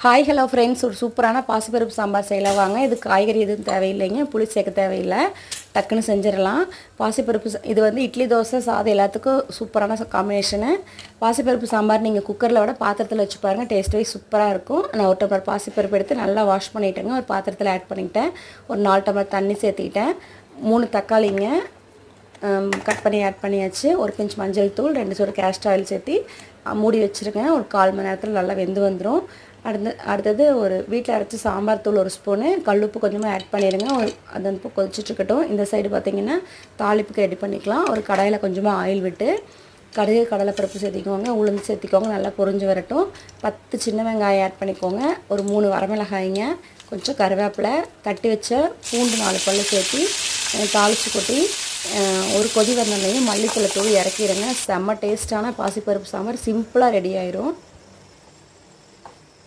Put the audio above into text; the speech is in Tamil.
ஹாய் ஹலோ ஃப்ரெண்ட்ஸ், ஒரு சூப்பரான பாசிப்பருப்பு சாம்பார் செய்யலாம் வாங்க. இது காய்கறி எதுவும் தேவையில்லைங்க, புளி சேர்க்க தேவையில்லை, டக்குன்னு செஞ்சிடலாம். பாசிப்பருப்பு இது வந்து இட்லி தோசை சாதம் எல்லாத்துக்கும் சூப்பரான காம்பினேஷனு. பாசிப்பருப்பு சாம்பார் நீங்கள் குக்கரில் விட பாத்திரத்தில் வச்சு பாருங்கள், டேஸ்ட் வைஸ் சூப்பராக இருக்கும். நான் ஒரு டம்ளர் பாசிப்பருப்பு எடுத்து நல்லா வாஷ் பண்ணிட்டேங்க, ஒரு பாத்திரத்தில் ஆட் பண்ணிக்கிட்டேன். ஒரு 4 டம்ளர் தண்ணி சேர்த்துக்கிட்டேன். 3 தக்காளிங்க கட் பண்ணி ஆட் பண்ணியாச்சு. ஒரு பிஞ்ச் மஞ்சள் தூள், 2 ஸ்பூன் கேஸ்டர் ஆயில் சேர்த்து மூடி வச்சுருக்கேன். ஒரு 1/4 மணி நேரத்தில் நல்லா வெந்து வந்துடும். அடுத்தது ஒரு வீட்டில் அரைச்சி சாம்பார் தூள் 1 ஸ்பூனு, கல்லுப்பு கொஞ்சமாக ஆட் பண்ணிடுங்க. அது கொதிச்சுட்ருக்கட்டும். இந்த சைடு பார்த்திங்கன்னா தாளிப்புக்கு ரெடி பண்ணிக்கலாம். ஒரு கடாயில் கொஞ்சமாக ஆயில் விட்டு கடுகு கடலைப்பருப்பு சேர்த்திக்கோங்க, உளுந்து சேர்த்திக்கோங்க, நல்லா பொரிஞ்சு வரட்டும். 10 சின்ன வெங்காயம் ஆட் பண்ணிக்கோங்க. ஒரு 3 வரமிளகாய்ங்க, கொஞ்சம் கருவேப்பிலை, தட்டி வச்ச பூண்டு 4 பல்லு சேர்த்து தாளித்து கொட்டி ஒரு கொதி வந்தோடனே மல்லித்தூளை தூவி இறக்கிடுங்க. செம்ம டேஸ்ட்டான பாசிப்பருப்பு சாம்பார் சிம்பிளாக ரெடி ஆயிரும்.